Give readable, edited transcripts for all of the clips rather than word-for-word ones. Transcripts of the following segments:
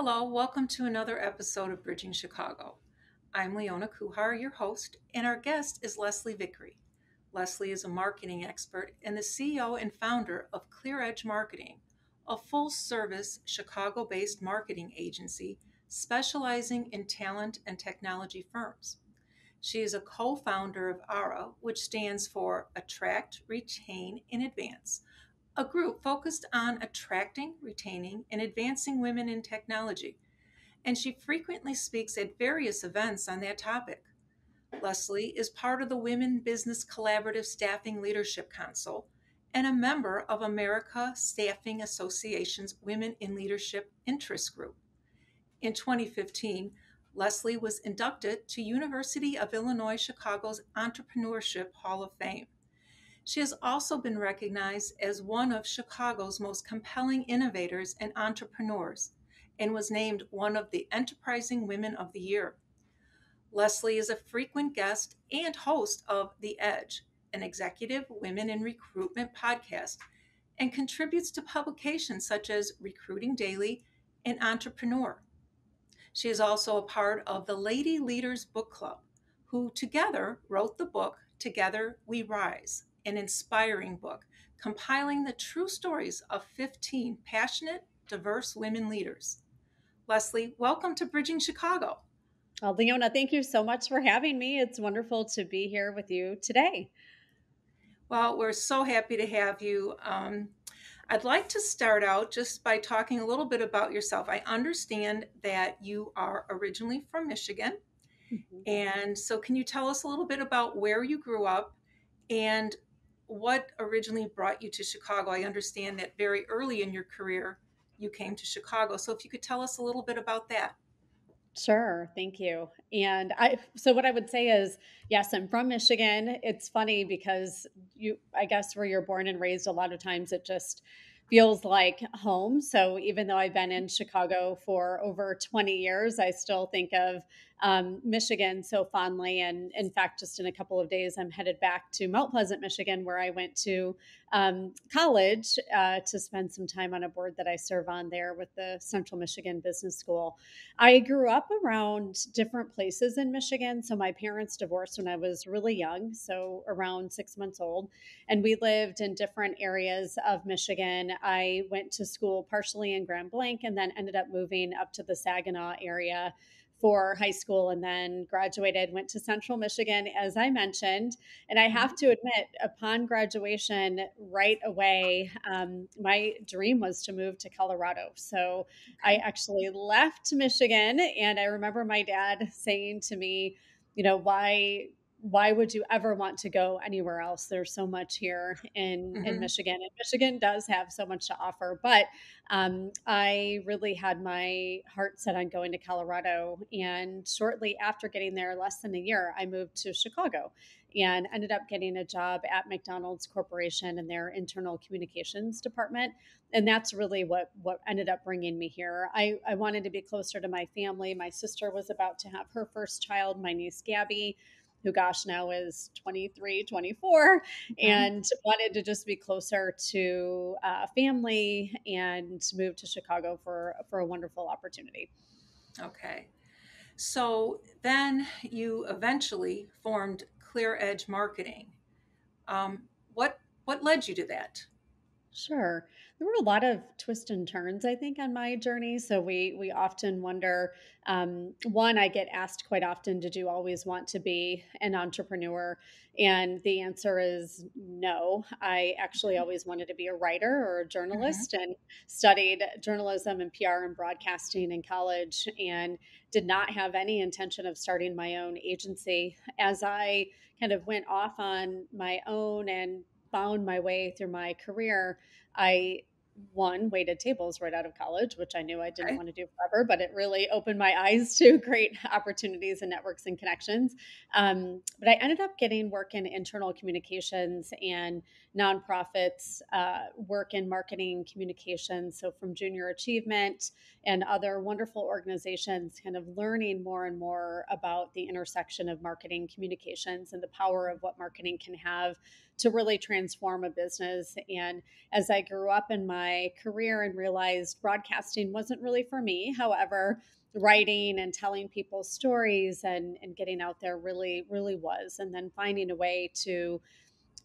Hello, welcome to another episode of Bridging Chicago. I'm Leona Kuhar, your host, and our guest is Leslie Vickery. Leslie is a marketing expert and the CEO and founder of ClearEdge Marketing, a full-service Chicago-based marketing agency specializing in talent and technology firms. She is a co-founder of ARA, which stands for Attract, Retain, and Advance, a group focused on attracting, retaining, and advancing women in technology, and she frequently speaks at various events on that topic. Leslie is part of the Women Business Collaborative Staffing Leadership Council and a member of America Staffing Association's Women in Leadership Interest Group. In 2015, Leslie was inducted to University of Illinois Chicago's Entrepreneurship Hall of Fame. She has also been recognized as one of Chicago's most compelling innovators and entrepreneurs and was named one of the Enterprising Women of the Year. Leslie is a frequent guest and host of The Edge, an executive women in recruitment podcast, and contributes to publications such as Recruiting Daily and Entrepreneur. She is also a part of the Lady Leaders Book Club, who together wrote the book Together We Rise, an inspiring book compiling the true stories of 15 passionate, diverse women leaders. Leslie, welcome to Bridging Chicago. Well, Leona, thank you so much for having me. It's wonderful to be here with you today. Well, we're so happy to have you. I'd like to start out just by talking a little bit about yourself. I understand that you are originally from Michigan. Mhm. And so, can you tell us a little bit about where you grew up and what originally brought you to Chicago? I understand that very early in your career, you came to Chicago. So, if you could tell us a little bit about that. Sure, thank you. So what I would say is, yes, I'm from Michigan. It's funny because I guess where you're born and raised, a lot of times it just feels like home. So even though I've been in Chicago for over 20 years, I still think of Michigan so fondly. And in fact, just in a couple of days, I'm headed back to Mount Pleasant, Michigan, where I went to college to spend some time on a board that I serve on there with the Central Michigan Business School. I grew up around different places in Michigan. So my parents divorced when I was really young, so around 6 months old. And we lived in different areas of Michigan. I went to school partially in Grand Blanc and then ended up moving up to the Saginaw area for high school and then graduated, went to Central Michigan, as I mentioned. And I have Mhm. to admit, upon graduation, right away, my dream was to move to Colorado. So I Okay. actually left Michigan, and I remember my dad saying to me, why would you ever want to go anywhere else? There's so much here in Hmm. Michigan, and Michigan does have so much to offer. But I really had my heart set on going to Colorado, and shortly after getting there, less than a year, I moved to Chicago and ended up getting a job at McDonald's Corporation in their internal communications department, and that's really what ended up bringing me here. I wanted to be closer to my family. My sister was about to have her first child, my niece Gabby, who gosh now is 23, 24, Hmm. and wanted to just be closer to family and moved to Chicago for a wonderful opportunity. Okay. So, then you eventually formed ClearEdge Marketing. What led you to that? Sure. There were a lot of twists and turns, I think, on my journey. So we often wonder. One, I get asked quite often, "Did you always want to be an entrepreneur?" And the answer is no. I actually always wanted to be a writer or a Hmm. journalist, and studied journalism and PR and broadcasting in college, and did not have any intention of starting my own agency. As I kind of went off on my own and found my way through my career, I one waited tables right out of college, which I knew I didn't Okay. want to do forever, but it really opened my eyes to great opportunities and networks and connections. But I ended up getting work in internal communications and nonprofits, work in marketing communications. So from Junior Achievement and other wonderful organizations, kind of learning more and more about the intersection of marketing communications and the power of what marketing can have to really transform a business. And as I grew up in my my career and realized broadcasting wasn't really for me. However, writing and telling people stories and getting out there really, really was. And then finding a way to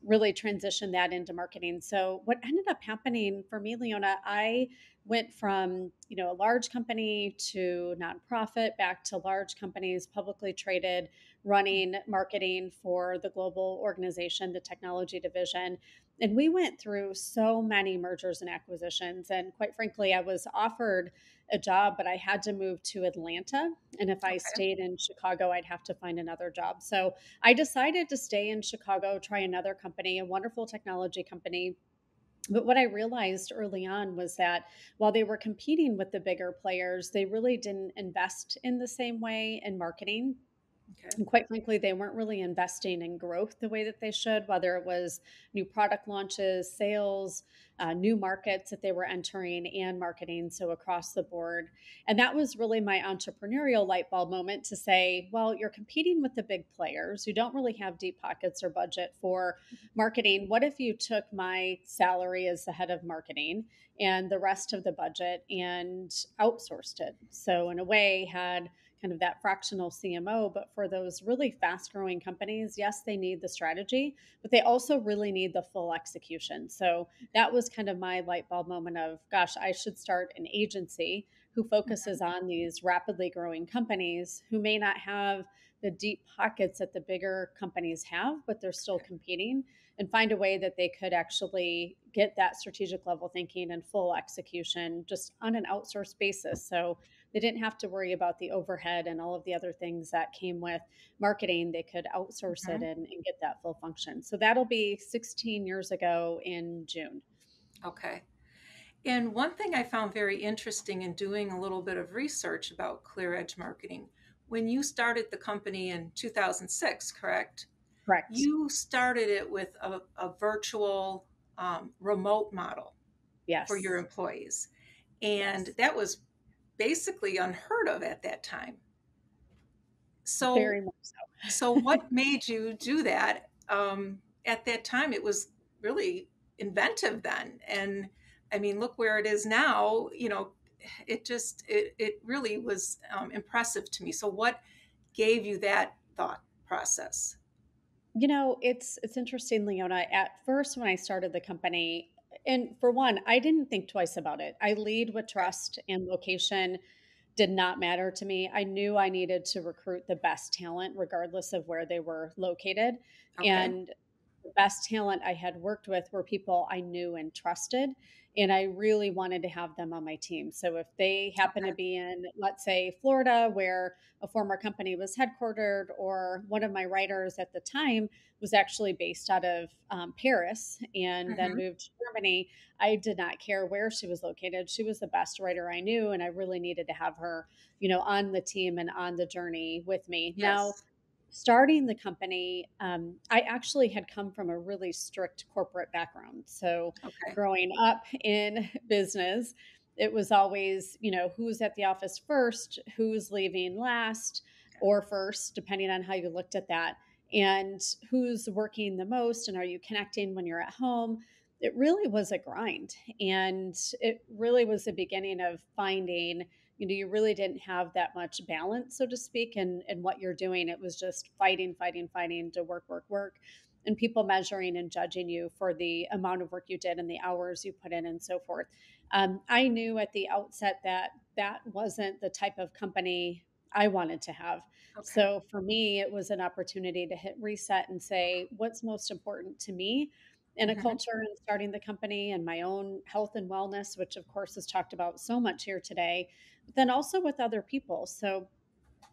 really transition that into marketing. So what ended up happening for me, Leona, I went from, a large company to nonprofit back to large companies, publicly traded, running marketing for the global organization, the technology division. And we went through so many mergers and acquisitions. And quite frankly, I was offered a job, but I had to move to Atlanta. And if I Okay. stayed in Chicago, I'd have to find another job. So I decided to stay in Chicago, try another company, a wonderful technology company. But what I realized early on was that while they were competing with the bigger players, they really didn't invest in the same way in marketing. Okay. And quite frankly, they weren't really investing in growth the way that they should, whether it was new product launches, sales, new markets that they were entering, and marketing. So across the board. And that was really my entrepreneurial light bulb moment to say, well, you're competing with the big players who don't really have deep pockets or budget for marketing. What if you took my salary as the head of marketing and the rest of the budget and outsourced it? So, in a way, had kind of that fractional CMO. But for those really fast growing companies, yes, they need the strategy, but they also really need the full execution. So that was kind of my light bulb moment of, gosh, I should start an agency who focuses on these rapidly growing companies who may not have the deep pockets that the bigger companies have, but they're still competing, and find a way that they could actually get that strategic level thinking and full execution just on an outsourced basis. So they didn't have to worry about the overhead and all of the other things that came with marketing. They could outsource it Mhm. and get that full function. So that'll be 16 years ago in June. Okay. And one thing I found very interesting in doing a little bit of research about ClearEdge marketing, when you started the company in 2006, correct? Correct. You started it with a virtual remote model for your Yes. employees. And Yes. that was basically unheard of at that time. So, Very much so so. what made you do that? At that time, it was really inventive then. And I mean, look where it is now. It really was impressive to me. So, what gave you that thought process? It's interesting, Leona. At first, when I started the company, and for one, I didn't think twice about it. I lead with Okay. trust, and location did not matter to me. I knew I needed to recruit the best talent, regardless of where they were located. Okay. And the best talent I had worked with were people I knew and trusted. And I really wanted to have them on my team. So if they happen to Okay. be in, let's say, Florida, where a former company was headquartered, or one of my writers at the time was actually based out of Paris and then Hmm. moved to Germany, I did not care where she was located. She was the best writer I knew, and I really needed to have her, on the team and on the journey with me. Now, Yes. starting the company, I actually had come from a really strict corporate background. So, Okay. growing up in business, it was always, who's at the office first, who's leaving last or first, depending on how you looked at that, and who's working the most, and are you connecting when you're at home. It really was a grind. And it really was the beginning of finding, you really didn't have that much balance, so to speak, in what you're doing. It was just fighting, fighting, fighting to work, work, work, and people measuring and judging you for the amount of work you did and the hours you put in and so forth. I knew at the outset that that wasn't the type of company I wanted to have. Okay. So for me, it was an opportunity to hit reset and say, what's most important to me in a Hmm. culture and starting the company, and my own health and wellness, which of course is talked about so much here today, but then also with other people. So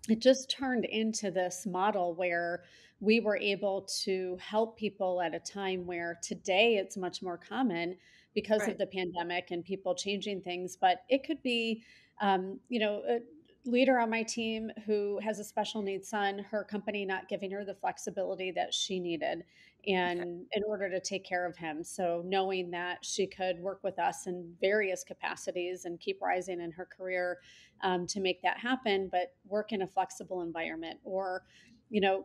it just turned into this model where we were able to help people at a time where today it's much more common because of Right. the pandemic and people changing things. But it could be, a leader on my team who has a special needs son, her company not giving her the flexibility that she needed Okay. and in order to take care of him. So knowing that she could work with us in various capacities and keep rising in her career, to make that happen, but work in a flexible environment. Or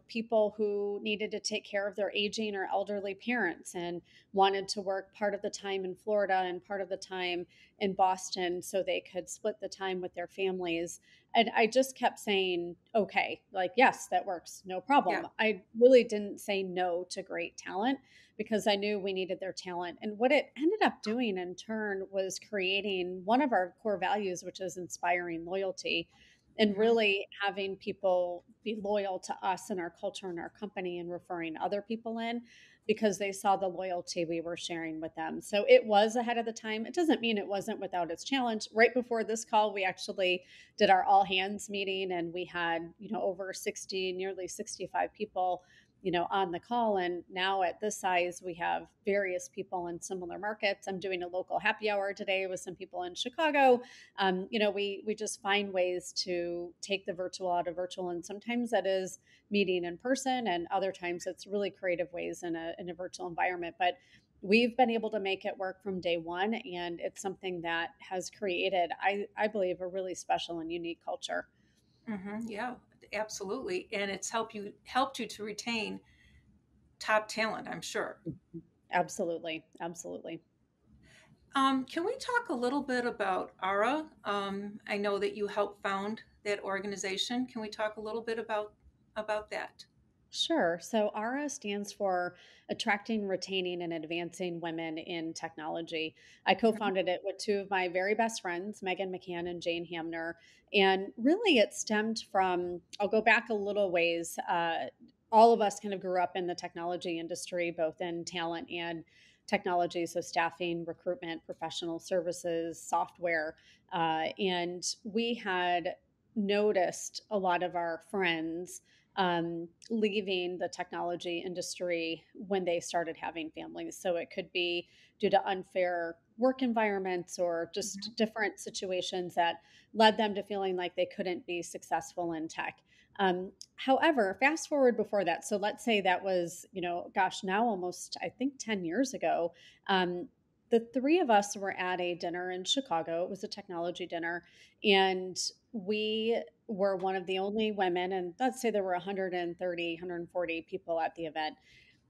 people who needed to take care of their aging or elderly parents and wanted to work part of the time in Florida and part of the time in Boston so they could split the time with their families. And I just kept saying, okay, like, yes, that works, no Yeah. problem. I really didn't say no to great talent because I knew we needed their talent. And what it ended up doing in turn was creating one of our core values, which is inspiring loyalty and Hmm. really having people be loyal to us and our culture and our company and referring other people in because they saw the loyalty we were sharing with them. So it was ahead of the time. It doesn't mean it wasn't without its challenge. Right before this call, we actually did our all hands meeting and we had, over 60, nearly 65 people on the call. And now at this size, we have various people in similar markets. I'm doing a local happy hour today with some people in Chicago. We just find ways to take the virtual out of virtual, and sometimes that is meeting in person, and other times it's really creative ways in a virtual environment. But we've been able to make it work from day one, and it's something that has created, I believe, a really special and unique culture. Yeah, absolutely. And it's helped you to retain top talent, I'm sure. Absolutely, absolutely. Can we talk a little bit about ARA? I know that you helped found that organization. Can we talk a little bit about that? Sure. So ARA stands for Attracting, Retaining, and Advancing Women in Technology. I co Mhm. founded it with two of my very best friends, Megan McCann and Jane Hamner. And really, it stemmed from, I'll go back a little ways. All of us kind of grew up in the technology industry, both in talent and technology. So, staffing, recruitment, professional services, software. And we had noticed a lot of our friends leaving the technology industry when they started having families. So it could be due to unfair work environments or Mhm. just different situations that led them to feeling like they couldn't be successful in tech. However, fast forward before that. So let's say that was, gosh, now almost, I think, 10 years ago. The three of us were at a dinner in Chicago. It was a technology dinner. And we were one of the only women, and let's say there were 130, 140 people at the event,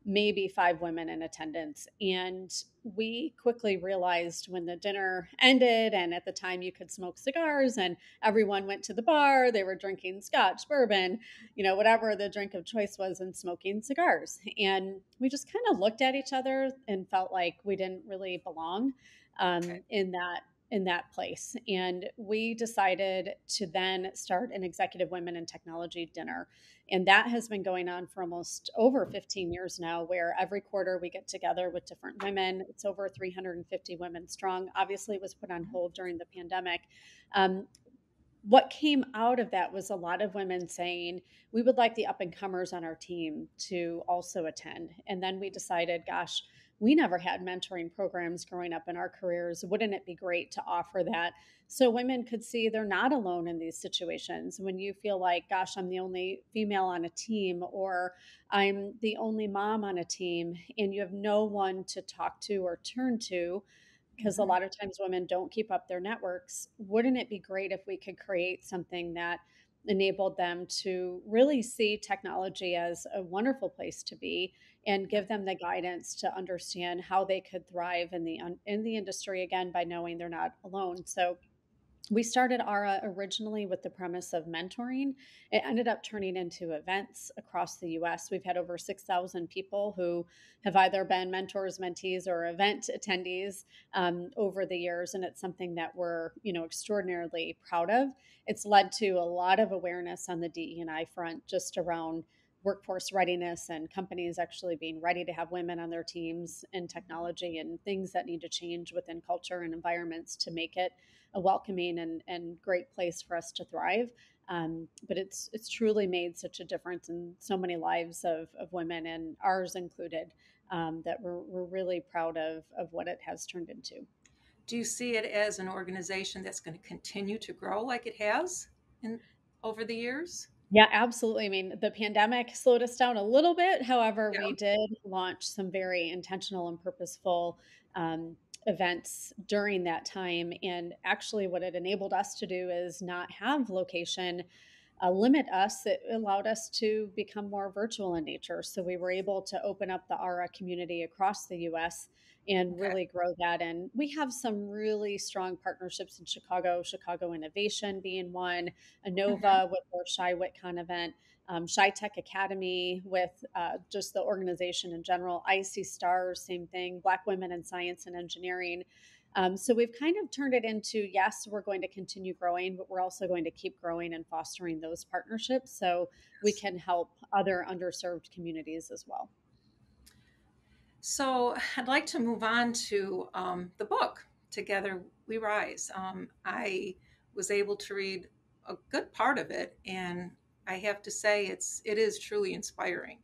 maybe five women in attendance. And we quickly realized when the dinner ended, and at the time you could smoke cigars, and everyone went to the bar, they were drinking scotch, bourbon, whatever the drink of choice was, and smoking cigars. And we just kind of looked at each other and felt like we didn't really belong Okay. in that place. And we decided to then start an executive women in technology dinner. And that has been going on for almost over 15 years now, where every quarter we get together with different women. It's over 350 women strong. Obviously, it was put on hold during the pandemic. Um, what came out of that was a lot of women saying, we would like the up and comers on our team to also attend. And then we decided, gosh, we never had mentoring programs growing up in our careers. Wouldn't it be great to offer that so women could see they're not alone in these situations? When you feel like, gosh, I'm the only female on a team, or I'm the only mom on a team, and you have no one to talk to or turn to, because a Mhm. lot of times women don't keep up their networks. Wouldn't it be great if we could create something that enabled them to really see technology as a wonderful place to be and Yeah. give them the guidance to understand how they could thrive in the industry, again, by knowing they're not alone. So we started ARA originally with the premise of mentoring. It ended up turning into events across the US. We've had over 6,000 people who have either been mentors, mentees, or event attendees over the years. And it's something that we're, extraordinarily proud of. It's led to a lot of awareness on the DE&I front just around workforce readiness and companies actually being ready to have women on their teams in technology and things that need to change within culture and environments to make it a welcoming and great place for us to thrive. But it's truly made such a difference in so many lives of women, and ours included, that we're really proud of what it has turned into. Do you see it as an organization that's going to continue to grow like it has in over the years? Yeah, absolutely. I mean, the pandemic slowed us down a little bit. However, we Yeah. did launch some very intentional and purposeful events during that time. And actually, what it enabled us to do is not have location limit us, it allowed us to become more virtual in nature. So we were able to open up the ARA community across the US and Okay. really grow that. And we have some really strong partnerships in Chicago, Chicago Innovation being one, Hmm. ANOVA with their Shy WitCon event, Shy Tech Academy with just the organization in general, IC Stars, same thing, Black Women in Science and Engineering. So we've kind of turned it into, yes, we're going to continue growing, but we're also going to keep growing and fostering those partnerships so we Yes. can help other underserved communities as well. So I'd like to move on to the book, Together We Rise. I was able to read a good part of it, and I have to say it is truly inspiring.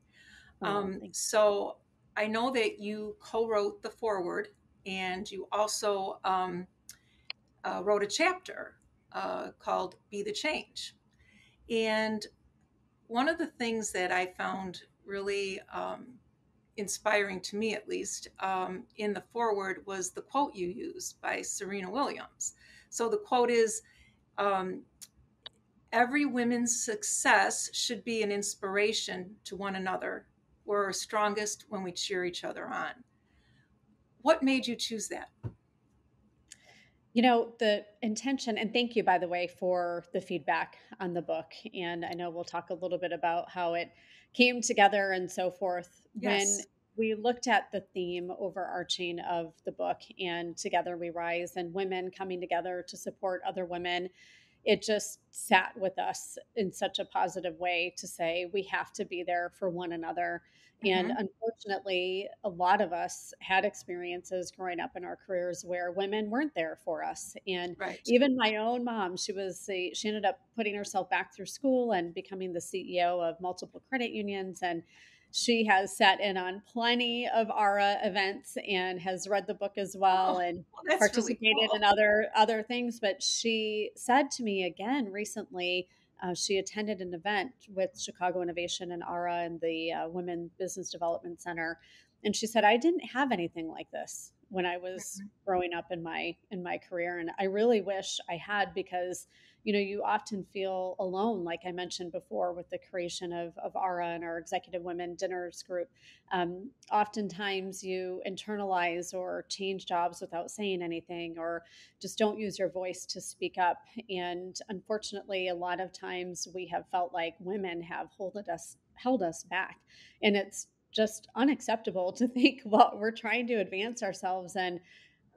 Oh, thank So I know that you co-wrote the foreword, and you also wrote a chapter called "Be the Change." And one of the things that I found really inspiring to me, at least, in the foreword was the quote you used by Serena Williams. So the quote is, um, every woman's success should be an inspiration to one another. We're strongest when we cheer each other on. What made you choose that? You know, the intention, and thank you, by the way, for the feedback on the book. And I know we'll talk a little bit about how it came together and so forth. When Yes. we looked at the theme overarching of the book and Together We Rise and women coming together to support other women, it just sat with us in such a positive way to say we have to be there for one another. And Hmm. unfortunately, a lot of us had experiences growing up in our careers where women weren't there for us. And Right. even my own mom, she ended up putting herself back through school and becoming the CEO of multiple credit unions. And she has sat in on plenty of ARA events and has read the book as well Oh, and well, that's really participated in cool. other things. But she said to me again recently, she attended an event with Chicago Innovation and ARA and the Women Business Development Center, and she said, "I didn't have anything like this when I was Mhm. growing up in my career, and I really wish I had because." You know, you often feel alone, like I mentioned before, with the creation of ARA and our Executive Women Dinners group. Oftentimes, you internalize or change jobs without saying anything, or just don't use your voice to speak up. And unfortunately, a lot of times we have felt like women have held us back. And it's just unacceptable to think, well, we're trying to advance ourselves and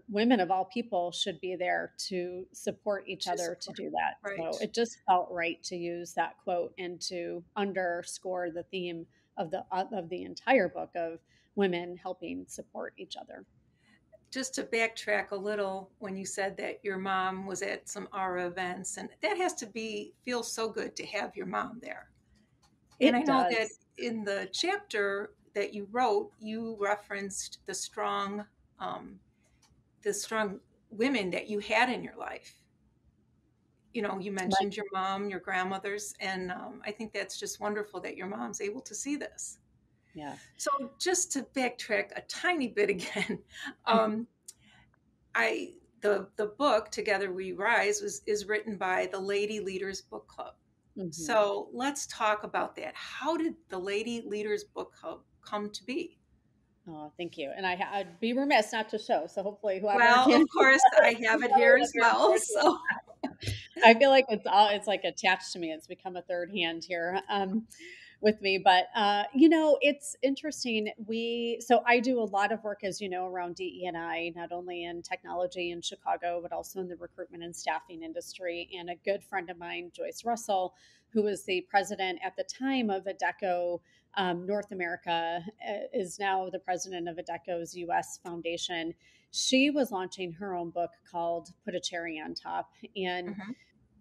women of all people should be there to support each To other to support. do that. Right. So it just felt right to use that quote and to underscore the theme of the entire book of women helping support each other. Just to backtrack a little, when you said that your mom was at some ARA events, and that has to be feel so good to have your mom there. And I It know that does. in the chapter that you wrote, you referenced um, the strong women that you had in your life. You know, you Right. mentioned your mom, your grandmothers, and I think that's just wonderful that your mom's able to see this. Yeah. So, just to backtrack a tiny bit again, um, I the book Together We Rise is written by the Lady Leaders Book Club. Mhm. So let's talk about that. How did the Lady Leaders Book Club come to be? Oh, thank you. And I'd be remiss not to show. So hopefully, whoever Well, can, of course, I have it here as well. So, I feel like it's like attached to me. It's become a third hand here. With me. But you know, it's interesting. So I do a lot of work, as you know, around DE&I, not only in technology in Chicago, but also in the recruitment and staffing industry. And a good friend of mine, Joyce Russell, who was the president at the time of Adecco North America, is now the president of Adecco's U.S. Foundation. She was launching her own book called Put a Cherry on Top. And mhm,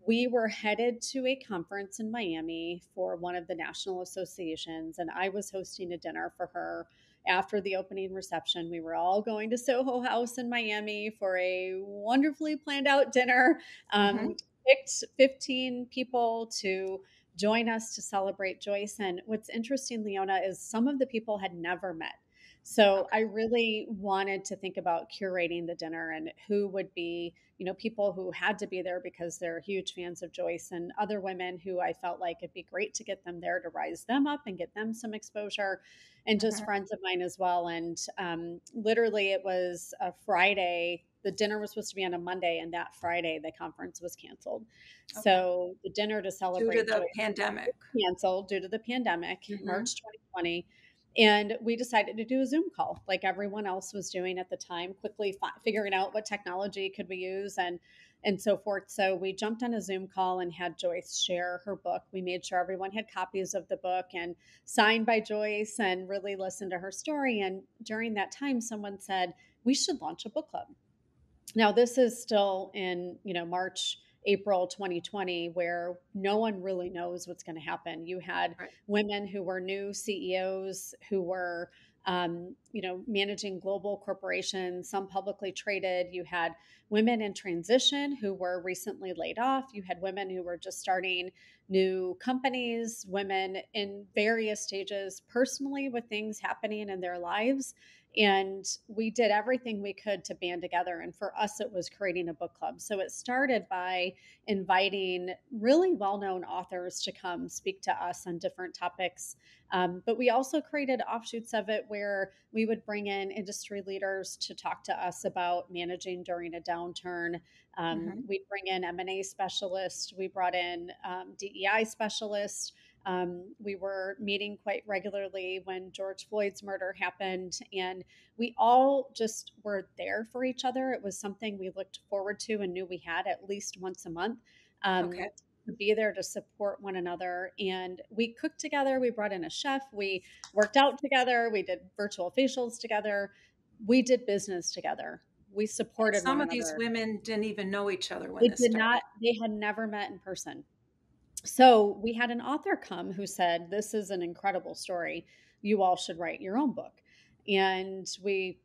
we were headed to a conference in Miami for one of the national associations, and I was hosting a dinner for her after the opening reception. We were all going to Soho House in Miami for a wonderfully planned out dinner. mhm, Picked 15 people to join us to celebrate Joyce. And what's interesting, Leona, is some of the people had never met. So I Okay. really wanted to think about curating the dinner and who would be, people who had to be there because they're huge fans of Joyce, and other women who I felt like it'd be great to get them there to rise them up and get them some exposure, and just Hmm. friends of mine as well. And literally, it was a Friday. The dinner was supposed to be on a Monday, and that Friday, the conference was canceled. Okay. So the dinner to Due to celebrate the Joyce pandemic. canceled due to the pandemic, Hmm. March 2020. And we decided to do a Zoom call like everyone else was doing at the time, quickly figuring out what technology could we use and so forth. So we jumped on a Zoom call and had Joyce share her book. We made sure everyone had copies of the book and signed by Joyce and really listened to her story. And during that time, someone said, we should launch a book club. Now, this is still in, March, April 2020, where no one really knows what's going to happen. You had Right. women who were new CEOs who were, managing global corporations, some publicly traded. You had women in transition who were recently laid off. You had women who were just starting new companies, women in various stages personally with things happening in their lives, and we did everything we could to band together. And for us, it was creating a book club. So it started by inviting really well known authors to come speak to us on different topics. But we also created offshoots of it where we would bring in industry leaders to talk to us about managing during a downturn. Hmm. We'd bring in M&A specialists. We brought in DEI specialists. We were meeting quite regularly when George Floyd's murder happened, and we all just were there for each other. It was something we looked forward to and knew we had at least once a month. Okay. To be there to support one another. And we cooked together. We brought in a chef. We worked out together. We did virtual facials together. We did business together. We And supported some one of these another. women didn't even know each other when They this did not, started. they had never met in person. So we had an author come who said, this is an incredible story. You all should write your own book. And we,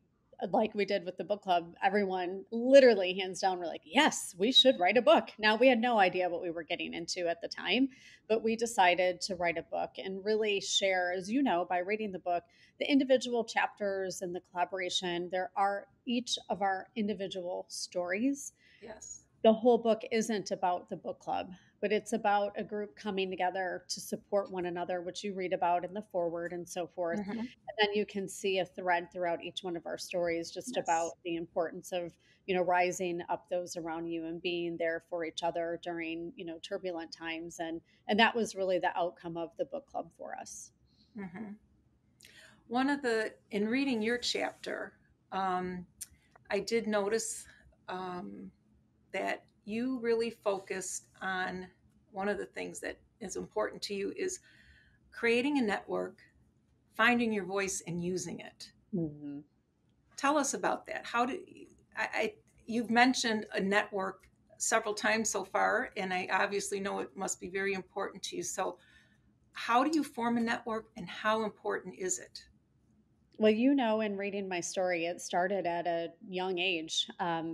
like we did with the book club, everyone literally hands down were like, yes, we should write a book. Now, we had no idea what we were getting into at the time, but we decided to write a book and really share, as you know, by reading the book, the individual chapters and the collaboration. There are each of our individual stories. Yes. The whole book isn't about the book club, but it's about a group coming together to support one another, which you read about in the forward and so forth. Hmm. And then you can see a thread throughout each one of our stories just about Yes. the importance of, rising up those around you and being there for each other during, turbulent times. And that was really the outcome of the book club for us. Hmm. In reading your chapter, um, I did notice um, that you really focused on one of the things that is important to you is creating a network, finding your voice, and using it. Mhm. Tell us about that. You've mentioned a network several times so far, and I obviously know it must be very important to you. So, how do you form a network, and how important is it? Well, in reading my story, it started at a young age,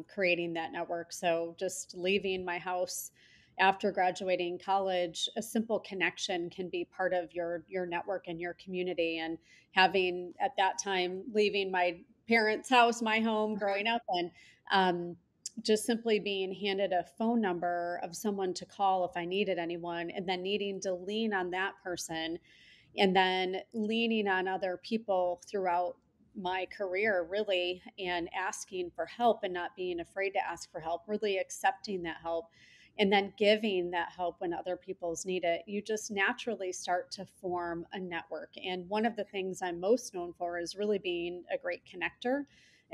creating that network. So just leaving my house after graduating college, a simple connection can be part of your network and your community. And having at that time leaving my parents' house, my home, Mhm. growing up, and um, just simply being handed a phone number of someone to call if I needed anyone, and then needing to lean on that person and then leaning on other people throughout my career really and asking for help and not being afraid to ask for help, really accepting that help and then giving that help when other people's need it. You just naturally start to form a network. And one of the things I'm most known for is really being a great connector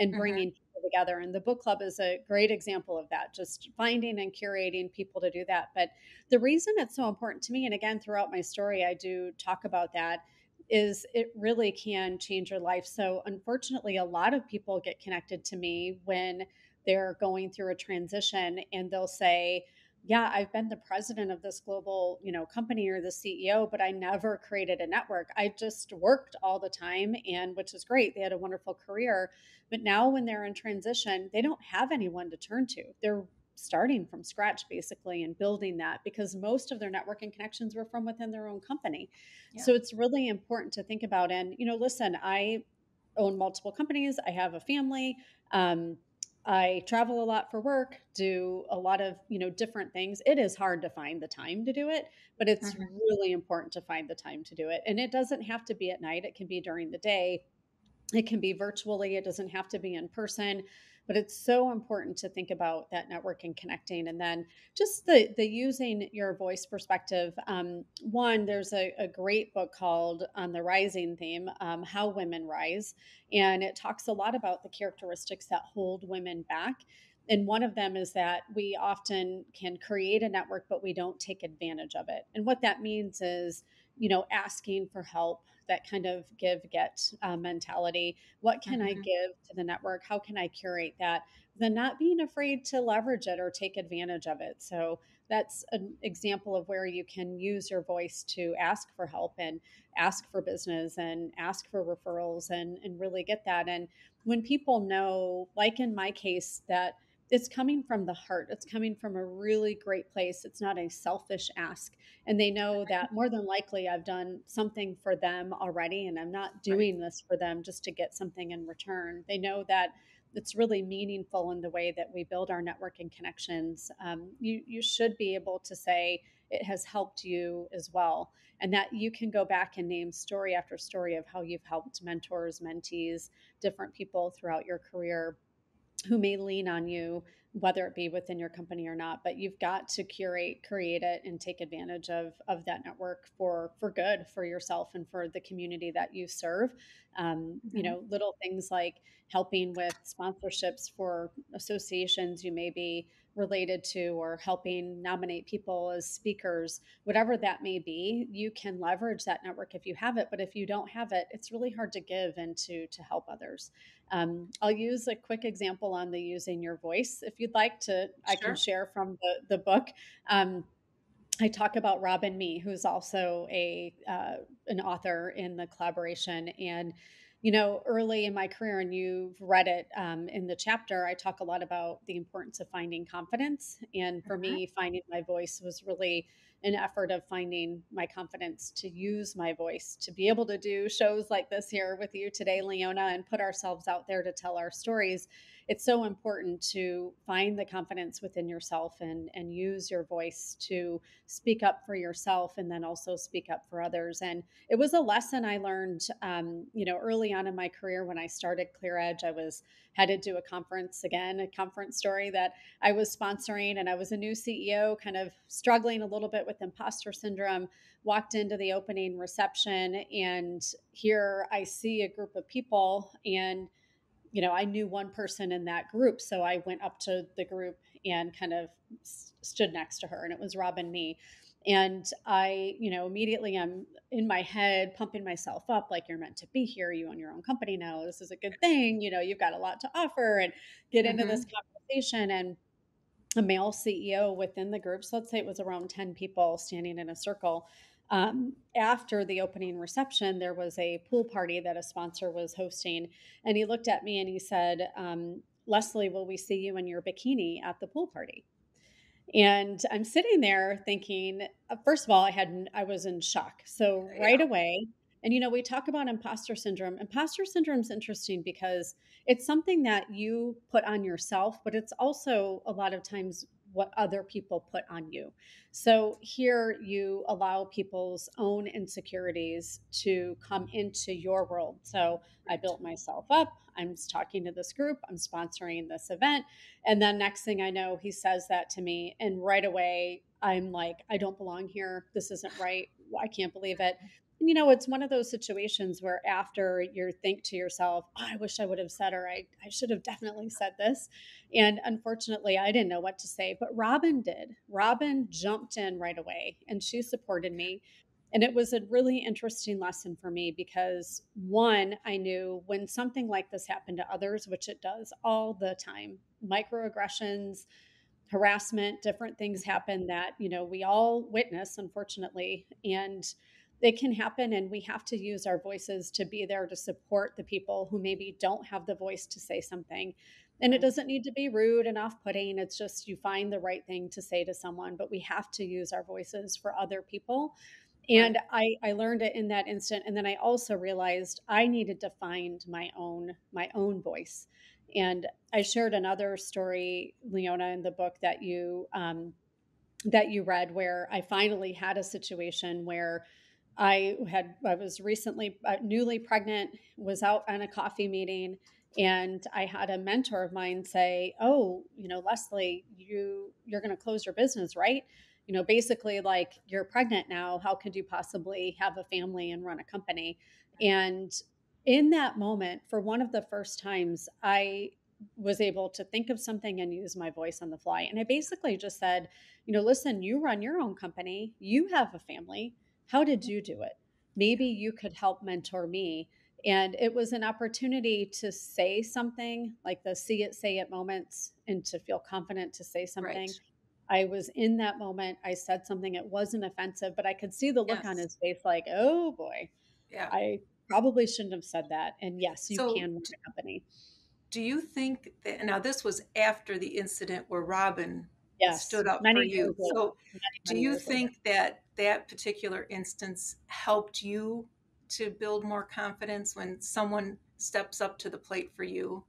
and Mhm. bringing people together. And the book club is a great example of that, just finding and curating people to do that. But the reason it's so important to me, and again, throughout my story, I do talk about that, is it really can change your life. So, unfortunately, a lot of people get connected to me when they're going through a transition and they'll say, yeah, I've been the president of this global, company or the CEO, but I never created a network. I just worked all the time and which is great. They had a wonderful career, but now when they're in transition, they don't have anyone to turn to. They're starting from scratch basically and building that because most of their networking connections were from within their own company. Yeah. So it's really important to think about. And, listen, I own multiple companies. I have a family. Um, I travel a lot for work, do a lot of, different things. It is hard to find the time to do it, but it's Mhm. really important to find the time to do it. And it doesn't have to be at night. It can be during the day. It can be virtually, it doesn't have to be in person, but it's so important to think about that network and connecting. And then just the using your voice perspective. One, there's a great book called On the Rising Theme, How Women Rise. And it talks a lot about the characteristics that hold women back. And one of them is that we often can create a network, but we don't take advantage of it. And what that means is, asking for help, that kind of give get mentality. What can I Mhm. give to the network? How can I curate that? Then not being afraid to leverage it or take advantage of it. So that's an example of where you can use your voice to ask for help and ask for business and ask for referrals and really get that. And when people know, like in my case, that it's coming from the heart, it's coming from a really great place. It's not a selfish ask, and they know that more than likely I've done something for them already and I'm not Right. doing this for them just to get something in return. They know that it's really meaningful in the way that we build our network and connections. You should be able to say it has helped you as well, and that you can go back and name story after story of how you've helped mentors, mentees, different people throughout your career who may lean on you, whether it be within your company or not. But you've got to curate, create it, and take advantage of that network for good for yourself and for the community that you serve. Mhm. Little things like helping with sponsorships for associations you may be related to, or helping nominate people as speakers, whatever that may be. You can leverage that network if you have it, but if you don't have it, it's really hard to give and to help others. I'll use a quick example on the using your voice. If you'd like to, I can Sure. share from the book. Um, I talk about Robin Mee, who's also a an author in the collaboration. And early in my career, and you've read it in the chapter, I talk a lot about the importance of finding confidence. And for Mhm. me, finding my voice was really an effort of finding my confidence to use my voice to be able to do shows like this here with you today, Leona, and put ourselves out there to tell our stories. It's so important to find the confidence within yourself and use your voice to speak up for yourself and then also speak up for others. And it was a lesson I learned, early on in my career when I started ClearEdge. I was headed to a conference, again, a conference story that I was sponsoring, and I was a new CEO, kind of struggling a little bit with imposter syndrome. Walked into the opening reception, and here I see a group of people, and I knew one person in that group. So I went up to the group and kind of stood next to her, and it was Robin Me. And I, immediately I'm in my head pumping myself up like, you're meant to be here. You own your own company now. This is a good thing. You've got a lot to offer, and get into this Mhm. conversation. And a male CEO within the group. So let's say it was around 10 people standing in a circle. After the opening reception, there was a pool party that a sponsor was hosting. And he looked at me and he said, Leslie, will we see you in your bikini at the pool party? And I'm sitting there thinking, first of all, I was in shock. So right Yeah. away, and we talk about imposter syndrome. Imposter syndrome is interesting because it's something that you put on yourself, but it's also a lot of times what other people put on you. So here you allow people's own insecurities to come into your world. So I Right. built myself up. I'm talking to this group. I'm sponsoring this event, and then next thing I know, he says that to me. And right away, I'm like, I don't belong here. This isn't right. I can't believe it. And it's one of those situations where after you think to yourself, oh, I wish I would have said, or I should have definitely said this. And unfortunately, I didn't know what to say, but Robin did. Robin jumped in right away and she supported me. And it was a really interesting lesson for me because one, I knew when something like this happened to others, which it does all the time, microaggressions, harassment, different things happen that, we all witness, unfortunately. And they can happen, and we have to use our voices to be there to support the people who maybe don't have the voice to say something. And it Right. doesn't need to be rude and off putting. It's just you find the right thing to say to someone, but we have to use our voices for other people. And Right. I learned it in that instant, and then I also realized I needed to find my own voice. And I shared another story, Leona, in the book that you read, where I finally had a situation where I was recently newly pregnant, was out on a coffee meeting, and I had a mentor of mine say, "Oh, Leslie, you're going to close your business, right? Basically, like, you're pregnant now. How could you possibly have a family and run a company?" And in that moment, for one of the first times, I was able to think of something and use my voice on the fly. And I basically just said, listen, you run your own company, you have a family. How did you do it? Maybe Yeah. you could help mentor me. And it was an opportunity to say something, like the see it, say it moments, and to feel confident to say Right. something. I was in that moment. I said something. It wasn't offensive, but I could see the look on Yes. his face like, oh boy, Yeah. I probably shouldn't have said that. And yes, you So can run a company. do you think that now this was after the incident where Robin Yes, stood up for many you. years later. So Many, do many you years later. think that that particular instance helped you to build more confidence when someone steps up to the plate for you?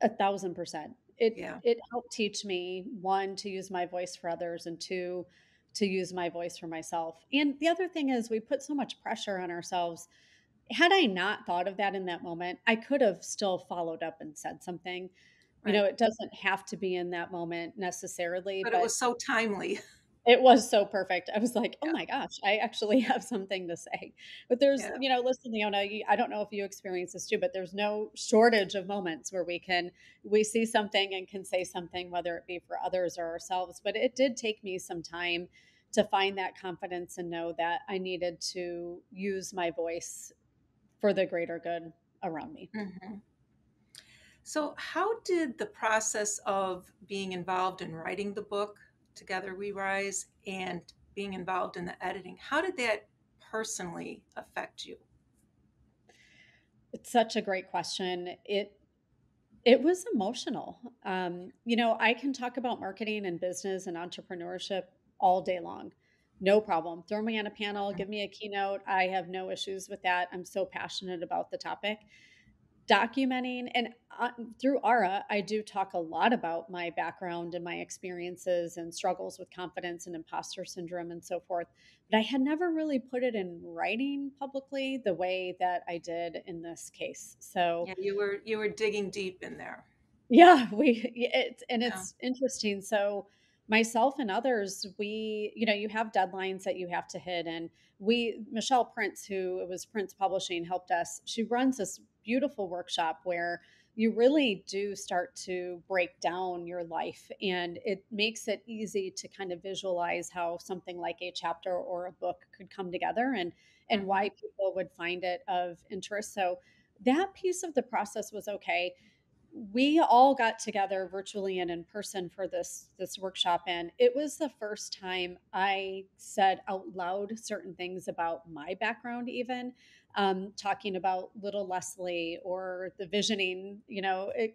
1,000%. It Yeah. it helped teach me, 1, to use my voice for others, and 2, to use my voice for myself. And the other thing is we put so much pressure on ourselves. Had I not thought of that in that moment, I could have still followed up and said something. Right. It doesn't have to be in that moment necessarily, But it but was so timely. it was so perfect. I was like, "Oh Yeah. my gosh, I actually have something to say." But there's, Yeah. listen, Leona, I don't know if you experience this too, but there's no shortage of moments where we see something and can say something, whether it be for others or ourselves. But it did take me some time to find that confidence and know that I needed to use my voice for the greater good around me. Mhm. So, how did the process of being involved in writing the book, Together We Rise, and being involved in the editing, how did that personally affect you? It's such a great question. It was emotional. I can talk about marketing and business and entrepreneurship all day long. No problem. Throw me on a panel, Mhm. give me a keynote. I have no issues with that. I'm so passionate about the topic. Documenting and through Aura, I do talk a lot about my background and my experiences and struggles with confidence and imposter syndrome and so forth. But I had never really put it in writing publicly the way that I did in this case. So Yeah, you were digging deep in there. yeah, and Yeah. it's interesting. So myself and others, you have deadlines that you have to hit. And Michelle Prince, who it was Prince Publishing, helped us. She runs this beautiful workshop where you really do start to break down your life, and it makes it easy to kind of visualize how something like a chapter or a book could come together, and Hmm. why people would find it of interest. So that piece of the process was okay. We all got together virtually and in person for this workshop, and it was the first time I said out loud certain things about my background, even talking about little Leslie, or the visioning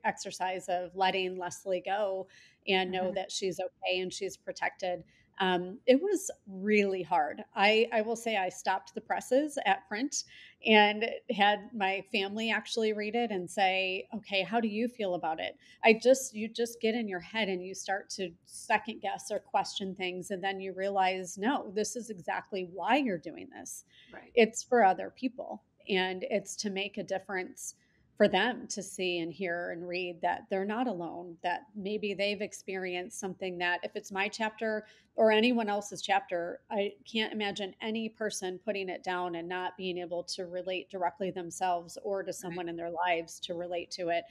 exercise of letting Leslie go and know Hmm. that she's okay and she's protected. It was really hard. I will say I stopped the presses at print and had my family actually read it and say, "Okay, how do you feel about it?" You just get in your head and you start to second guess or question things, and then you realize, no, this is exactly why you're doing this. Right. It's for other people, and it's to make a difference for them to see and hear and read that they're not alone, that maybe they've experienced something that, if it's my chapter or anyone else's chapter, I can't imagine any person putting it down and not being able to relate directly themselves or to Right. someone in their lives to relate to it,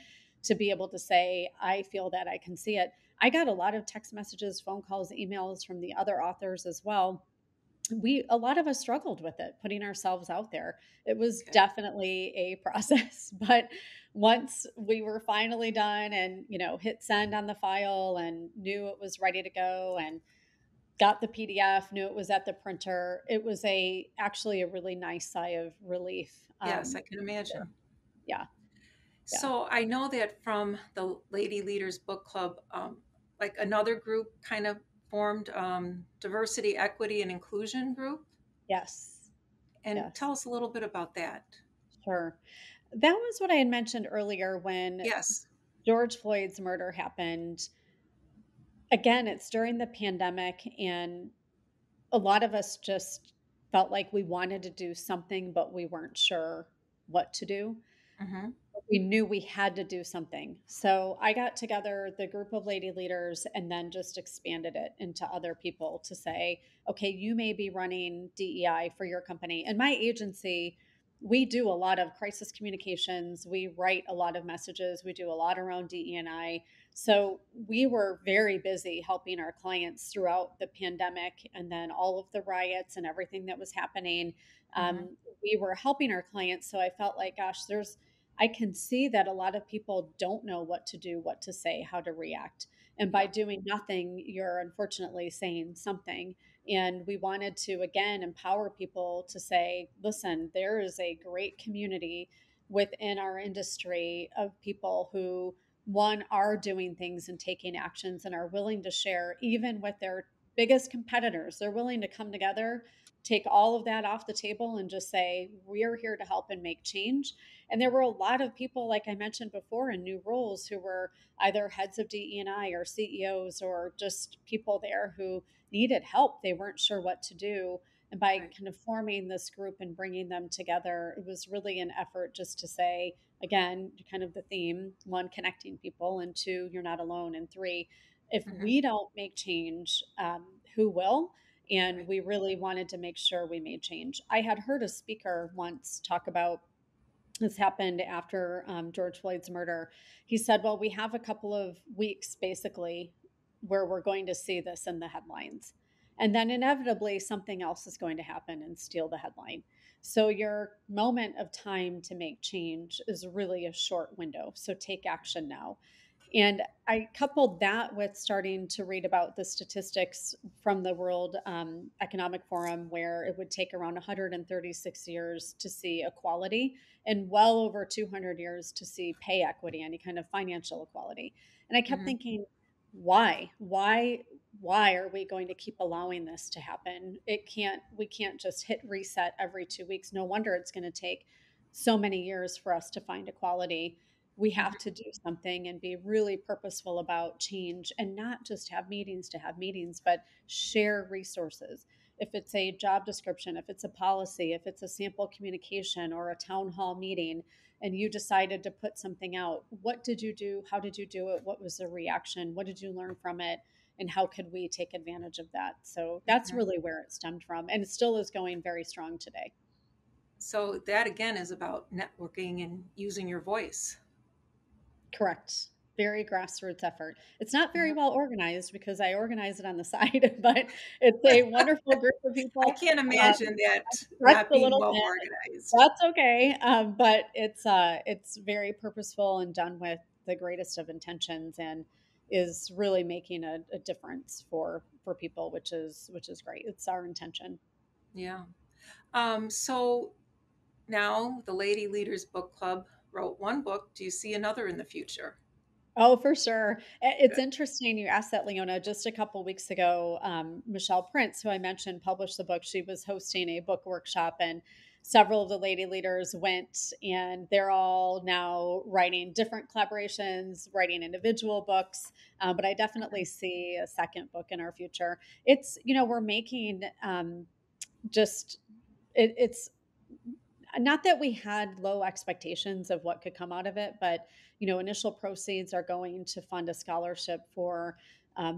to be able to say, I feel that, I can see it. I got a lot of text messages, phone calls, emails from the other authors as well. A lot of us struggled with it, putting ourselves out there. It was Okay. definitely a process, but once we were finally done and, hit send on the file and knew it was ready to go, and got the PDF, knew it was at the printer, it was actually a really nice sigh of relief. Yes, I can imagine. Yeah, yeah. So I know that from the Lady Leaders Book Club, like another group kind of formed, diversity, equity, and inclusion group. Yes. And Yes. tell us a little bit about that. Sure. That was what I had mentioned earlier when Yes. George Floyd's murder happened. Again, it's during the pandemic, and a lot of us just felt like we wanted to do something, but we weren't sure what to do. Mm-hmm. We knew we had to do something. So I got together the group of lady leaders and then just expanded it into other people to say, okay, you may be running DEI for your company. And my agency, we do a lot of crisis communications. We write a lot of messages. We do a lot around DEI. So we were very busy helping our clients throughout the pandemic and then all of the riots and everything that was happening. Mm-hmm. We were helping our clients. So I felt like, gosh, I can see that a lot of people don't know what to do, what to say, how to react. And by Yep. doing nothing, you're unfortunately saying something. And we wanted to, again, empower people to say, listen, there is a great community within our industry of people who, one, are doing things and taking actions and are willing to share, even with their biggest competitors. They're willing to come together, take all of that off the table, and just say, we're here to help and make change. And there were a lot of people, like I mentioned before, in new roles who were either heads of DE&I or CEOs or just people there who needed help. They weren't sure what to do. And by Right. kind of forming this group and bringing them together, it was really an effort just to say, again, kind of the theme: one, connecting people, and two, you're not alone, and three, if Mm-hmm. we don't make change, who will? And Right. we really wanted to make sure we made change. I had heard a speaker once talk about this happened after George Floyd's murder. He said, well, we have a couple of weeks basically where we're going to see this in the headlines. And then inevitably something else is going to happen and steal the headline. So your moment of time to make change is really a short window. So take action now. And I coupled that with starting to read about the statistics from the World Economic Forum, where it would take around 136 years to see equality and well over 200 years to see pay equity, any kind of financial equality. And I kept Mm-hmm. thinking, why are we going to keep allowing this to happen? We can't just hit reset every 2 weeks. No wonder it's going to take so many years for us to find equality. We have Mm-hmm. to do something and be really purposeful about change and not just have meetings to have meetings, but share resources. If it's a job description, if it's a policy, if it's a sample communication or a town hall meeting, and you decided to put something out, what did you do? How did you do it? What was the reaction? What did you learn from it? And how could we take advantage of that? So that's Mm-hmm. really where it stemmed from. And it still is going very strong today. So that again is about networking and using your voice. Correct. Very grassroots effort. It's not very Mhm. well organized because I organize it on the side, but it's a wonderful group of I people. can't imagine that Stretched not a being little well thin. organized. That's okay. But it's very purposeful and done with the greatest of intentions and is really making a difference for people, which is great. It's our intention. Yeah. So now the Lady Leaders Book Club wrote one book. Do you see another in the future? Oh, for sure. It's Good. interesting you asked that, Leona. Just a couple weeks ago, Michelle Prince, who I mentioned, published the book. She was hosting a book workshop, and several of the lady leaders went, and they're all now writing different collaborations, writing individual books. But I definitely Mhm. see a second book in our future. We're making just it's not that we had low expectations of what could come out of it, but initial proceeds are going to fund a scholarship for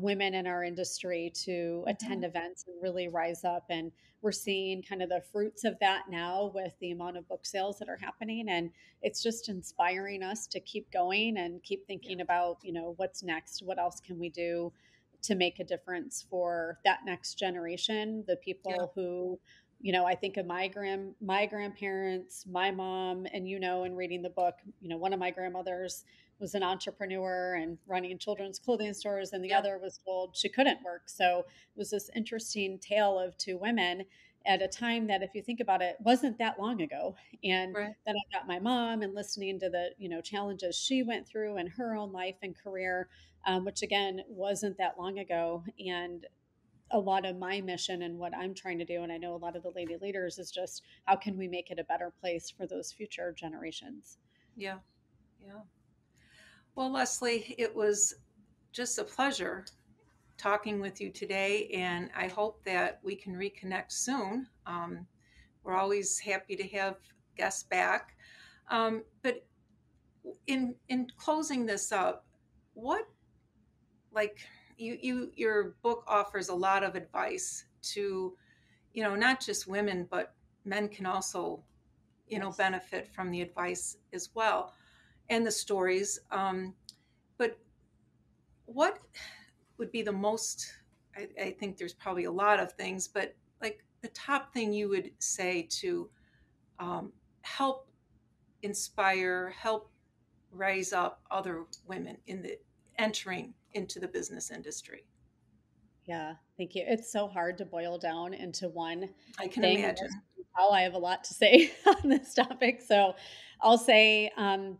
women in our industry to attend Mhm. events and really rise up. And we're seeing kind of the fruits of that now with the amount of book sales that are happening. And it's just inspiring us to keep going and keep Yeah. thinking about, what's next? What else can we do to make a difference for that next generation, the Yeah. people who I think of my grandparents, my mom, and in reading the book, one of my grandmothers was an entrepreneur and running children's clothing stores, and the Yeah. other was told she couldn't work. So it was this interesting tale of two women at a time that, if you think about it, wasn't that long ago. And Right. then I got my mom and listening to the challenges she went through in her own life and career, which again wasn't that long ago. And a lot of my mission and what I'm trying to do, and I know a lot of the lady leaders, is just how can we make it a better place for those future generations? Yeah. Yeah. Well, Leslie, it was just a pleasure talking with you today, and I hope that we can reconnect soon. We're always happy to have guests back. But in closing this up, what like your book offers a lot of advice to, not just women, but men can also, Yes. benefit from the advice as well and the stories. But what would be the most, I think there's probably a lot of things, but like the top thing you would say to help inspire, help raise up other women in the entering into the business industry? Yeah, thank you. It's so hard to boil down into one I can thing. And as imagine. you can tell, I have a lot to say on this topic. So I'll say I'm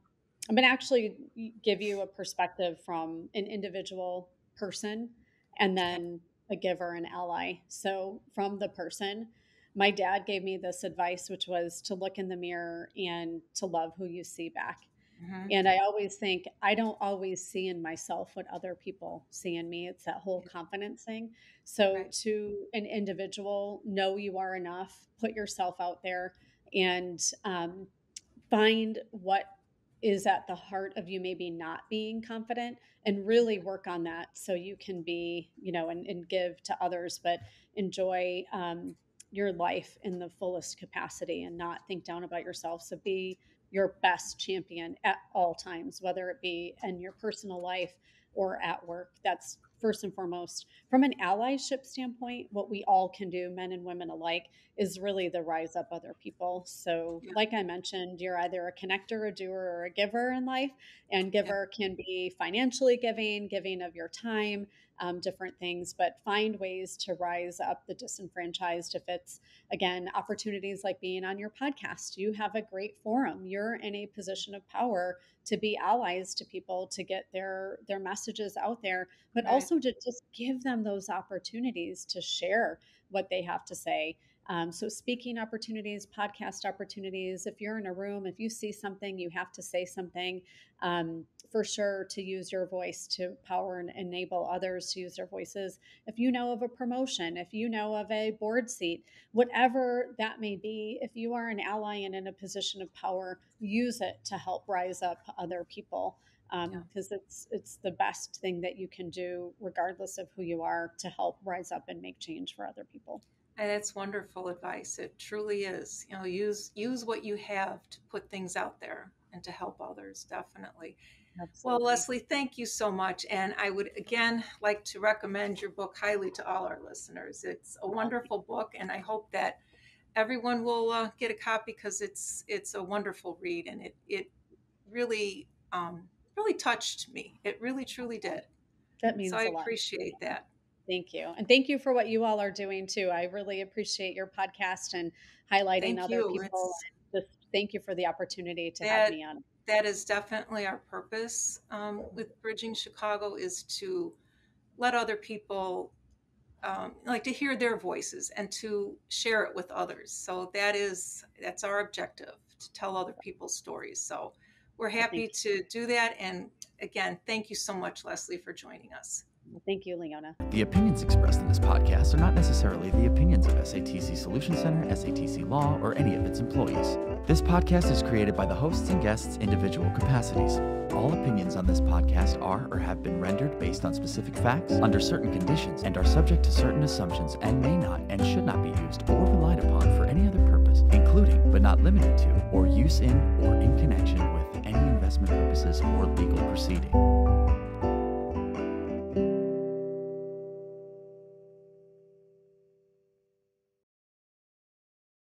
going to actually give you a perspective from an individual person and Okay. then a giver and ally. So from the person, my dad gave me this advice, which was to look in the mirror and to love who you see back. Hmm. And I always think I don't always see in myself what other people see in me. It's that whole Yeah. confidence thing. So, Right. to an individual, know you are enough, put yourself out there, and find what is at the heart of you maybe not being confident and really work on that so you can be, and give to others, but enjoy your life in the fullest capacity and not think down about yourself. So be your best champion at all times, whether it be in your personal life or at work. That's first and foremost. From an allyship standpoint, what we all can do, men and women alike, is really the rise up other people. So, Yeah. like I mentioned, you're either a connector, a doer, or a giver in life. And Yeah. giver can be financially giving, giving of your time, different things, but find ways to rise up the disenfranchised. If it's, again, opportunities like being on your podcast, you have a great forum. You're in a position of power to be allies to people, to get their messages out there, but Right. also to just give them those opportunities to share what they have to say. So, speaking opportunities, podcast opportunities, if you're in a room, if you see something, you have to say something, for sure, to use your voice to power and enable others to use their voices. If you know of a promotion, if you know of a board seat, whatever that may be, if you are an ally and in a position of power, use it to help rise up other people. Yeah. Because it's the best thing that you can do, regardless of who you are, to help rise up and make change for other people. And that's wonderful advice. It truly is. Use what you have to put things out there and to help others, definitely. Well, Absolutely. Leslie, thank you so much. And I would again like to recommend your book highly to all our listeners. It's a wonderful book, and I hope that everyone will get a copy because it's a wonderful read, and it really really touched me. It really truly did. That So I means a lot. appreciate that. Thank you. And thank you for what you all are doing too. I really appreciate your podcast and highlighting Thank other you. people. It's And just thank you for the opportunity to have that me on. that is definitely our purpose with Bridging Chicago is to let other people like to hear their voices and to share it with others. So that's our objective, to tell other people's stories. So we're Well, happy thank you. to do that. And again, thank you so much, Leslie, for joining us. Well, thank you, Leona. The opinions expressed in this podcast are not necessarily the opinions of SATC Solution Center, SATC Law, or any of its employees. This podcast is created by the hosts and guests' individual capacities. All opinions on this podcast are or have been rendered based on specific facts, under certain conditions, and are subject to certain assumptions and may not and should not be used or relied upon for any other purpose, including but not limited to, or use in or in connection with any investment purposes or legal proceeding.